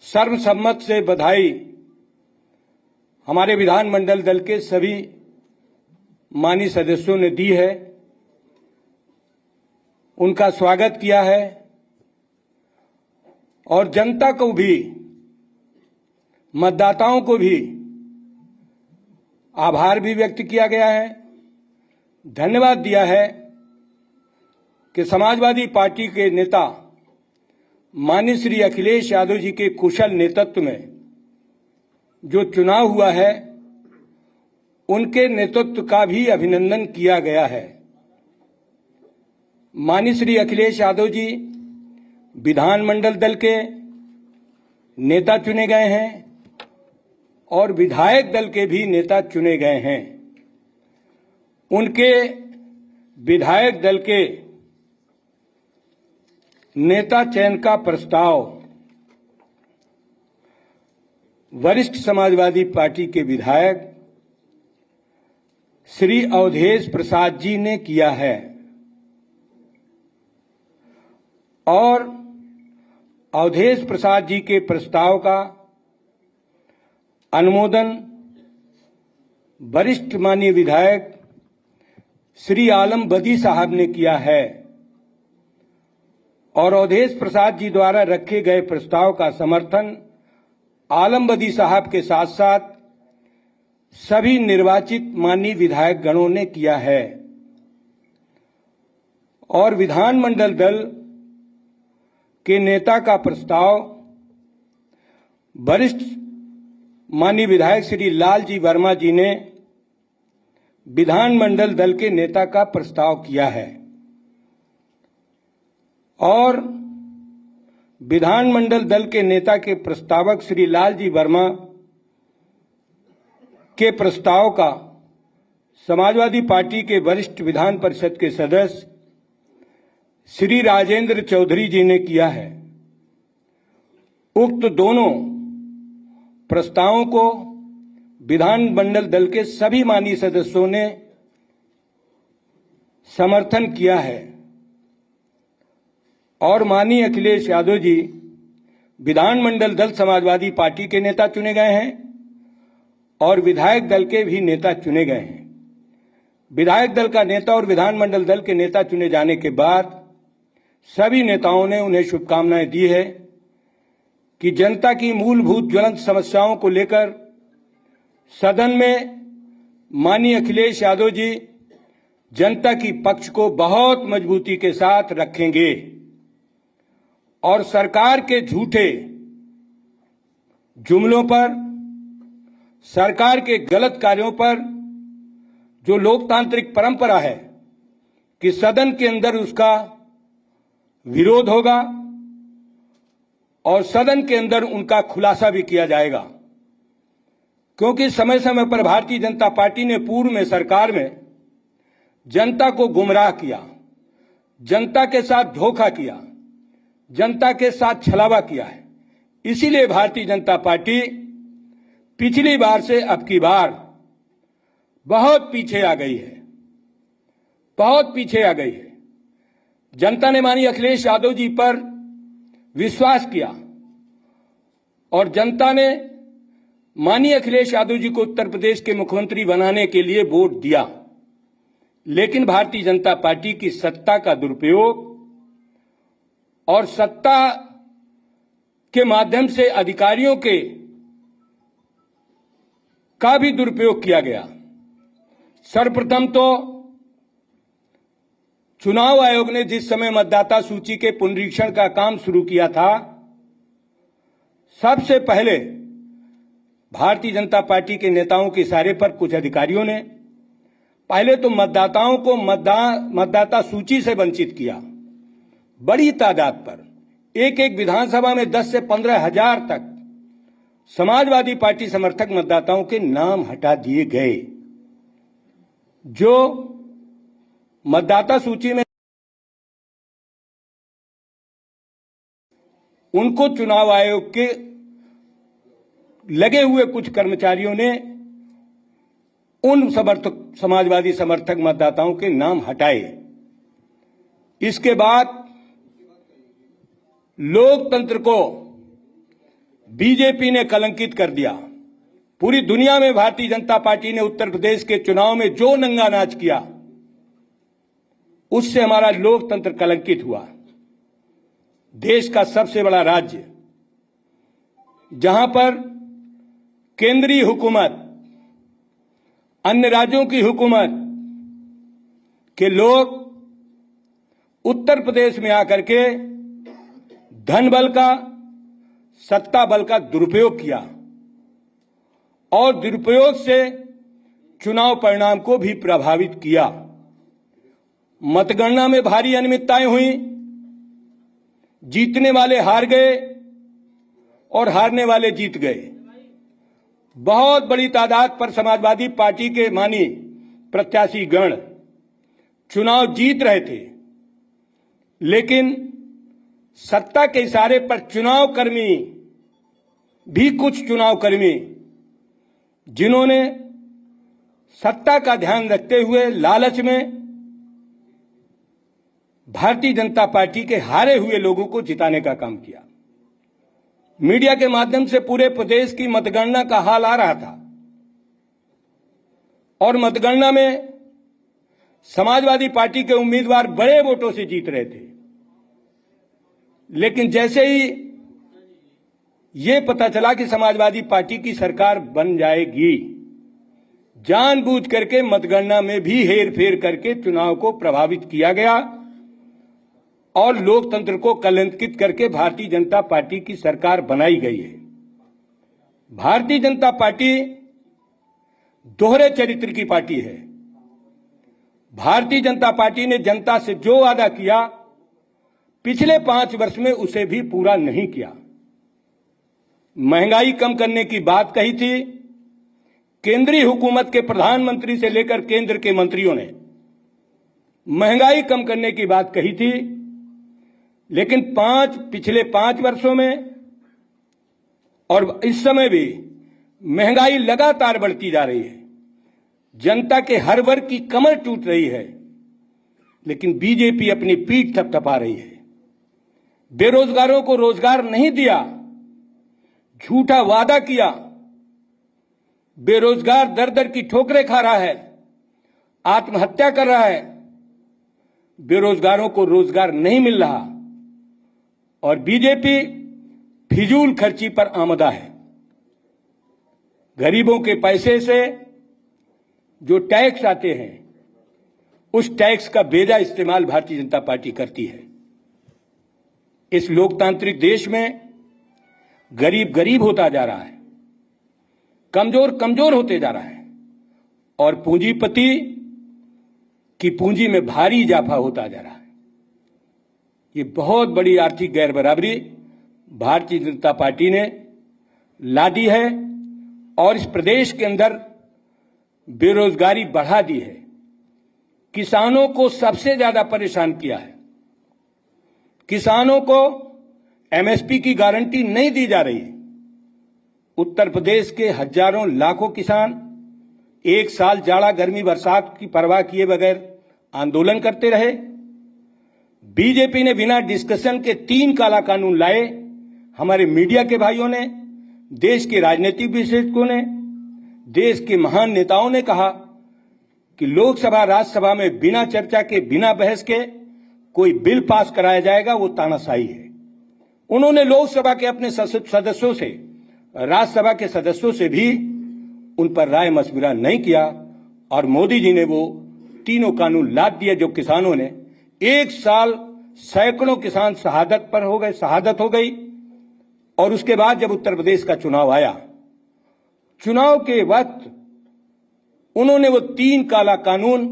सर्वसम्मत से बधाई हमारे विधानमंडल दल के सभी माननीय सदस्यों ने दी है, उनका स्वागत किया है और जनता को भी, मतदाताओं को भी आभार भी व्यक्त किया गया है, धन्यवाद दिया है कि समाजवादी पार्टी के नेता माननीय श्री अखिलेश यादव जी के कुशल नेतृत्व में जो चुनाव हुआ है, उनके नेतृत्व का भी अभिनंदन किया गया है। माननीय श्री अखिलेश यादव जी विधानमंडल दल के नेता चुने गए हैं और विधायक दल के भी नेता चुने गए हैं। उनके विधायक दल के नेता चयन का प्रस्ताव वरिष्ठ समाजवादी पार्टी के विधायक श्री अवधेश प्रसाद जी ने किया है और अवधेश प्रसाद जी के प्रस्ताव का अनुमोदन वरिष्ठ माननीय विधायक श्री आलम बदी साहब ने किया है और अवधेश प्रसाद जी द्वारा रखे गए प्रस्ताव का समर्थन आलम बदी साहब के साथ साथ सभी निर्वाचित माननीय विधायक गणों ने किया है और विधानमंडल दल के नेता का प्रस्ताव वरिष्ठ माननीय विधायक श्री लालजी वर्मा जी ने विधानमंडल दल के नेता का प्रस्ताव किया है और विधानमंडल दल के नेता के प्रस्तावक श्री लालजी वर्मा के प्रस्ताव का समाजवादी पार्टी के वरिष्ठ विधान परिषद के सदस्य श्री राजेंद्र चौधरी जी ने किया है। उक्त दोनों प्रस्तावों को विधानमंडल दल के सभी माननीय सदस्यों ने समर्थन किया है और माननीय अखिलेश यादव जी विधानमंडल दल समाजवादी पार्टी के नेता चुने गए हैं और विधायक दल के भी नेता चुने गए हैं। विधायक दल का नेता और विधानमंडल दल के नेता चुने जाने के बाद सभी नेताओं ने उन्हें शुभकामनाएं दी है कि जनता की मूलभूत ज्वलंत समस्याओं को लेकर सदन में माननीय अखिलेश यादव जी जनता की पक्ष को बहुत मजबूती के साथ रखेंगे और सरकार के झूठे जुमलों पर, सरकार के गलत कार्यों पर जो लोकतांत्रिक परंपरा है कि सदन के अंदर उसका विरोध होगा और सदन के अंदर उनका खुलासा भी किया जाएगा, क्योंकि समय समय पर भारतीय जनता पार्टी ने पूर्व में सरकार में जनता को गुमराह किया, जनता के साथ धोखा किया, जनता के साथ छलावा किया है। इसीलिए भारतीय जनता पार्टी पिछली बार से अब की बार बहुत पीछे आ गई है, बहुत पीछे आ गई है। जनता ने माननीय अखिलेश यादव जी पर विश्वास किया और जनता ने माननीय अखिलेश यादव जी को उत्तर प्रदेश के मुख्यमंत्री बनाने के लिए वोट दिया, लेकिन भारतीय जनता पार्टी की सत्ता का दुरुपयोग और सत्ता के माध्यम से अधिकारियों का भी दुरुपयोग किया गया। सर्वप्रथम तो चुनाव आयोग ने जिस समय मतदाता सूची के पुनरीक्षण का काम शुरू किया था, सबसे पहले भारतीय जनता पार्टी के नेताओं के इशारे पर कुछ अधिकारियों ने पहले तो मतदाताओं को मतदाता सूची से वंचित किया। बड़ी तादाद पर एक एक विधानसभा में 10 से 15 हजार तक समाजवादी पार्टी समर्थक मतदाताओं के नाम हटा दिए गए, जो मतदाता सूची में उनको चुनाव आयोग के लगे हुए कुछ कर्मचारियों ने उन समाजवादी समर्थक मतदाताओं के नाम हटाए। इसके बाद लोकतंत्र को बीजेपी ने कलंकित कर दिया। पूरी दुनिया में भारतीय जनता पार्टी ने उत्तर प्रदेश के चुनाव में जो नंगा नाच किया, उससे हमारा लोकतंत्र कलंकित हुआ। देश का सबसे बड़ा राज्य, जहां पर केंद्रीय हुकूमत, अन्य राज्यों की हुकूमत के लोग उत्तर प्रदेश में आकर के धन बल का, सत्ता बल का दुरुपयोग किया और दुरुपयोग से चुनाव परिणाम को भी प्रभावित किया। मतगणना में भारी अनियमितताएं हुई, जीतने वाले हार गए और हारने वाले जीत गए। बहुत बड़ी तादाद पर समाजवादी पार्टी के मानी प्रत्याशी गण चुनाव जीत रहे थे, लेकिन सत्ता के इशारे पर चुनाव कर्मी भी, कुछ चुनाव कर्मी जिन्होंने सत्ता का ध्यान रखते हुए लालच में भारतीय जनता पार्टी के हारे हुए लोगों को जिताने का काम किया। मीडिया के माध्यम से पूरे प्रदेश की मतगणना का हाल आ रहा था और मतगणना में समाजवादी पार्टी के उम्मीदवार बड़े वोटों से जीत रहे थे, लेकिन जैसे ही ये पता चला कि समाजवादी पार्टी की सरकार बन जाएगी, जानबूझ करके मतगणना में भी हेरफेर करके चुनाव को प्रभावित किया गया और लोकतंत्र को कलंकित करके भारतीय जनता पार्टी की सरकार बनाई गई है। भारतीय जनता पार्टी दोहरे चरित्र की पार्टी है। भारतीय जनता पार्टी ने जनता से जो वादा किया, पिछले 5 वर्ष में उसे भी पूरा नहीं किया। महंगाई कम करने की बात कही थी, केंद्रीय हुकूमत के प्रधानमंत्री से लेकर केंद्र के मंत्रियों ने महंगाई कम करने की बात कही थी, लेकिन पिछले 5 वर्षों में और इस समय भी महंगाई लगातार बढ़ती जा रही है। जनता के हर वर्ग की कमर टूट रही है, लेकिन बीजेपी अपनी पीठ थपथपा रही है। बेरोजगारों को रोजगार नहीं दिया, झूठा वादा किया। बेरोजगार दर दर की ठोकरें खा रहा है, आत्महत्या कर रहा है। बेरोजगारों को रोजगार नहीं मिल रहा और बीजेपी फिजूल खर्ची पर आमदा है। गरीबों के पैसे से जो टैक्स आते हैं, उस टैक्स का बेजा इस्तेमाल भारतीय जनता पार्टी करती है। इस लोकतांत्रिक देश में गरीब गरीब होता जा रहा है, कमजोर कमजोर होते जा रहा है और पूंजीपति की पूंजी में भारी इजाफा होता जा रहा है। ये बहुत बड़ी आर्थिक गैरबराबरी भारतीय जनता पार्टी ने ला दी है और इस प्रदेश के अंदर बेरोजगारी बढ़ा दी है। किसानों को सबसे ज्यादा परेशान किया है। किसानों को एमएसपी की गारंटी नहीं दी जा रही है। उत्तर प्रदेश के हजारों लाखों किसान एक साल जाड़ा गर्मी बरसात की परवाह किए बगैर आंदोलन करते रहे। बीजेपी ने बिना डिस्कशन के 3 काला कानून लाए। हमारे मीडिया के भाइयों ने, देश के राजनीतिक विशेषज्ञों ने, देश के महान नेताओं ने कहा कि लोकसभा राज्यसभा में बिना चर्चा के, बिना बहस के कोई बिल पास कराया जाएगा, वो तानाशाही है। उन्होंने लोकसभा के अपने सदस्यों से, राज्यसभा के सदस्यों से भी उन पर राय मशविरा नहीं किया और मोदी जी ने वो तीनों कानून लाद दिए जो किसानों ने एक साल सैकड़ों किसान शहादत हो गई। और उसके बाद जब उत्तर प्रदेश का चुनाव आया, चुनाव के वक्त उन्होंने वो 3 काला कानून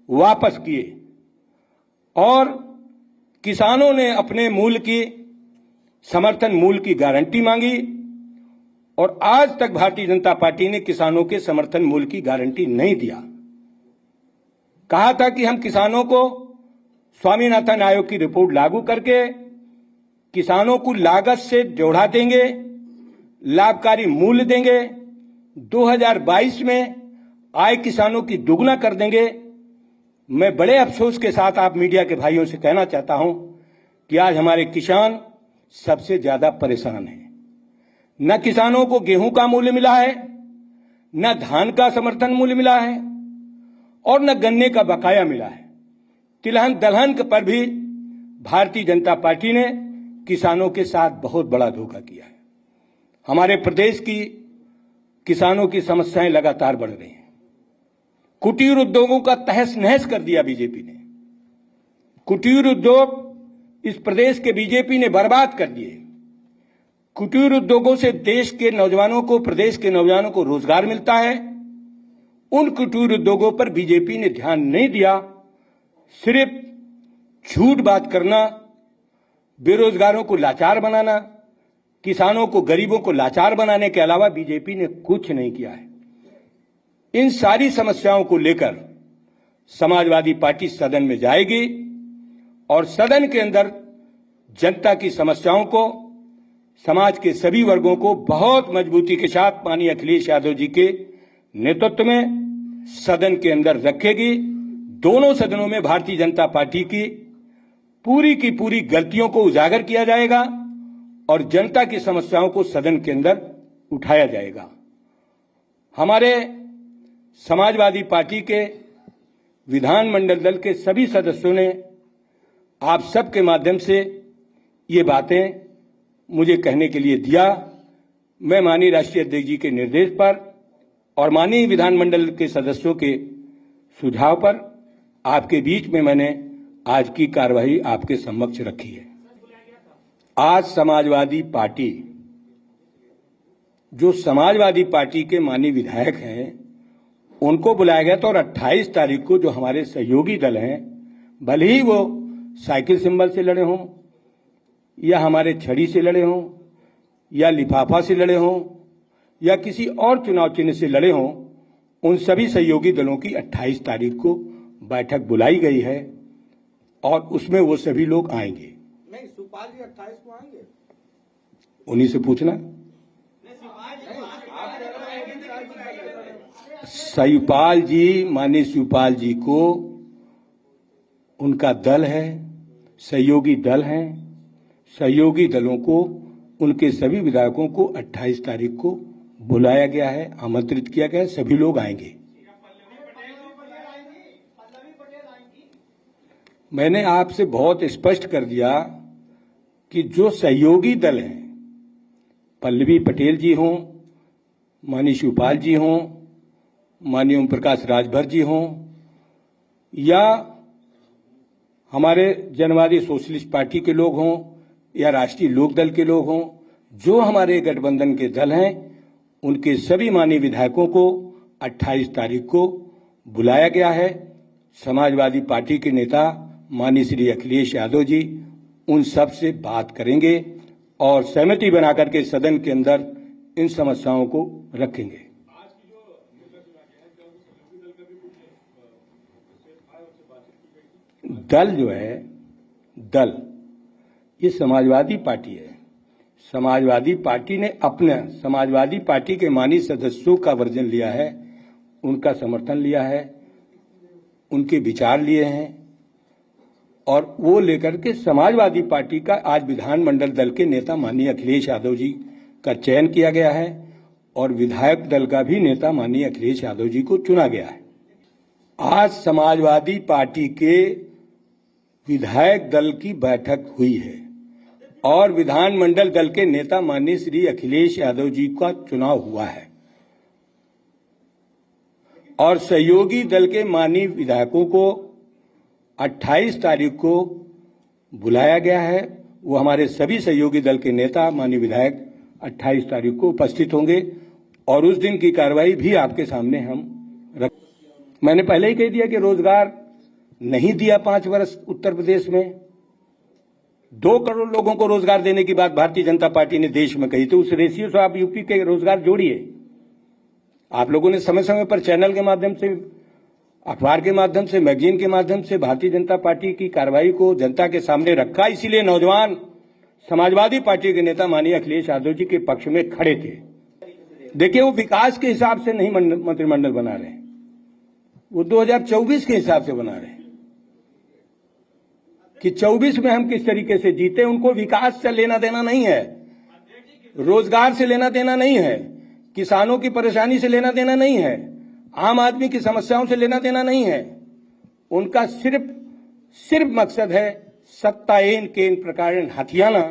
वापस किए और किसानों ने अपने मूल्य की, समर्थन मूल्य की गारंटी मांगी और आज तक भारतीय जनता पार्टी ने किसानों के समर्थन मूल्य की गारंटी नहीं दिया। कहा था कि हम किसानों को स्वामीनाथन आयोग की रिपोर्ट लागू करके किसानों को लागत से जोड़ा देंगे, लाभकारी मूल्य देंगे, 2022 में आय किसानों की दुगना कर देंगे। मैं बड़े अफसोस के साथ आप मीडिया के भाइयों से कहना चाहता हूं कि आज हमारे किसान सबसे ज्यादा परेशान हैं। न किसानों को गेहूं का मूल्य मिला है, न धान का समर्थन मूल्य मिला है और न गन्ने का बकाया मिला है। तिलहन दलहन पर भी भारतीय जनता पार्टी ने किसानों के साथ बहुत बड़ा धोखा किया है। हमारे प्रदेश की किसानों की समस्याएं लगातार बढ़ रही हैं। कुटीर उद्योगों का तहस नहस कर दिया बीजेपी ने। कुटीर उद्योग इस प्रदेश के बीजेपी ने बर्बाद कर दिए। कुटीर उद्योगों से देश के नौजवानों को, प्रदेश के नौजवानों को रोजगार मिलता है। उन कुटीर उद्योगों पर बीजेपी ने ध्यान नहीं दिया। सिर्फ झूठ बात करना, बेरोजगारों को लाचार बनाना, किसानों को, गरीबों को लाचार बनाने के अलावा बीजेपी ने कुछ नहीं किया है। इन सारी समस्याओं को लेकर समाजवादी पार्टी सदन में जाएगी और सदन के अंदर जनता की समस्याओं को, समाज के सभी वर्गों को बहुत मजबूती के साथ माननीय अखिलेश यादव जी के नेतृत्व में सदन के अंदर रखेगी। दोनों सदनों में भारतीय जनता पार्टी की पूरी गलतियों को उजागर किया जाएगा और जनता की समस्याओं को सदन के अंदर उठाया जाएगा। हमारे समाजवादी पार्टी के विधानमंडल दल के सभी सदस्यों ने आप सबके माध्यम से ये बातें मुझे कहने के लिए दिया। मैं माननीय राष्ट्रीय अध्यक्ष जी के निर्देश पर और माननीय विधानमंडल के सदस्यों के सुझाव पर आपके बीच में मैंने आज की कार्यवाही आपके समक्ष रखी है। आज समाजवादी पार्टी, जो समाजवादी पार्टी के माननीय विधायक हैं, उनको बुलाया गया था और 28 तारीख को जो हमारे सहयोगी दल हैं, भले ही वो साइकिल सिंबल से लड़े हों या हमारे छड़ी से लड़े हों या लिफाफा से लड़े हों या किसी और चुनाव चिन्ह से लड़े हों, उन सभी सहयोगी दलों की 28 तारीख को बैठक बुलाई गई है और उसमें वो सभी लोग आएंगे। नहीं, शिवपाल जी 28 को आएंगे। उन्हीं से पूछना। शिवपाल जी, माननीय शिवपाल जी को उनका दल है, सहयोगी दल हैं। सहयोगी दलों को, उनके सभी विधायकों को 28 तारीख को बुलाया गया है, आमंत्रित किया गया है। सभी लोग आएंगे। मैंने आपसे बहुत स्पष्ट कर दिया कि जो सहयोगी दल हैं, पल्लवी पटेल जी हों, माननीय शिवपाल जी हों, माननीय ओम प्रकाश राजभर जी हों या हमारे जनवादी सोशलिस्ट पार्टी के लोग हों या राष्ट्रीय लोक दल के लोग हों, जो हमारे गठबंधन के दल हैं, उनके सभी माननीय विधायकों को 28 तारीख को बुलाया गया है। समाजवादी पार्टी के नेता माननीय श्री अखिलेश यादव जी उन सब से बात करेंगे और सहमति बनाकर के सदन के अंदर इन समस्याओं को रखेंगे। दल जो है, दल ये समाजवादी पार्टी है। समाजवादी पार्टी ने अपने समाजवादी पार्टी के माननीय सदस्यों का वर्जन लिया है, उनका समर्थन लिया है, उनके विचार लिए हैं और वो लेकर के समाजवादी पार्टी का आज विधानमंडल दल के नेता माननीय अखिलेश यादव जी का चयन किया गया है और विधायक दल का भी नेता माननीय अखिलेश यादव जी को चुना गया है। आज समाजवादी पार्टी के विधायक दल की बैठक हुई है और विधानमंडल दल के नेता माननीय श्री अखिलेश यादव जी का चुनाव हुआ है और सहयोगी दल के माननीय विधायकों को 28 तारीख को बुलाया गया है। वो हमारे सभी सहयोगी दल के नेता माननीय विधायक 28 तारीख को उपस्थित होंगे और उस दिन की कार्रवाई भी आपके सामने हम रख। मैंने पहले ही कह दिया कि रोजगार नहीं दिया 5 वर्ष उत्तर प्रदेश में। 2 करोड़ लोगों को रोजगार देने की बात भारतीय जनता पार्टी ने देश में कही थी। उस रेशियो से आप यूपी के रोजगार जोड़िए। आप लोगों ने समय समय पर चैनल के माध्यम से, अखबार के माध्यम से, मैगजीन के माध्यम से भारतीय जनता पार्टी की कार्रवाई को जनता के सामने रखा। इसीलिए नौजवान समाजवादी पार्टी के नेता माननीय अखिलेश यादव जी के पक्ष में खड़े थे। देखिए, वो विकास के हिसाब से नहीं मंत्रिमंडल बना रहे, वो 2024 के हिसाब से बना रहे कि 24 में हम किस तरीके से जीते। उनको विकास से लेना देना नहीं है, रोजगार से लेना देना नहीं है, किसानों की परेशानी से लेना देना नहीं है, आम आदमी की समस्याओं से लेना देना नहीं है। उनका सिर्फ मकसद है सत्ताएन केन प्रकार हथियाना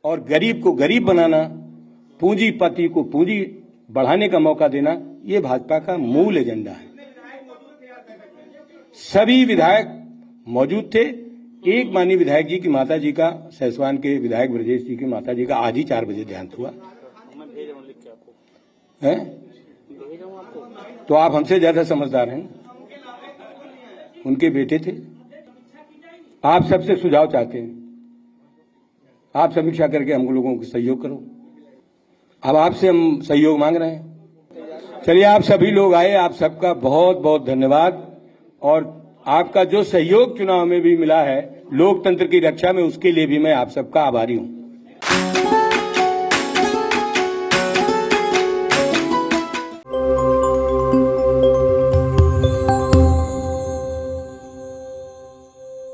और गरीब को गरीब बनाना, पूंजीपति को पूंजी बढ़ाने का मौका देना। ये भाजपा का मूल एजेंडा है। सभी विधायक मौजूद थे। एक माननीय विधायक जी की माता जी का, सैसवान के विधायक ब्रजेश जी की माता जी का आज ही 4 बजे देहांत हुआ है। तो आप हमसे ज्यादा समझदार हैं। उनके बेटे थे। आप सबसे सुझाव चाहते हैं, आप समीक्षा करके हम लोगों को सहयोग करो। अब आपसे हम सहयोग मांग रहे हैं। चलिए, आप सभी लोग आए, आप सबका बहुत बहुत धन्यवाद। और आपका जो सहयोग चुनाव में भी मिला है लोकतंत्र की रक्षा में, उसके लिए भी मैं आप सबका आभारी हूं।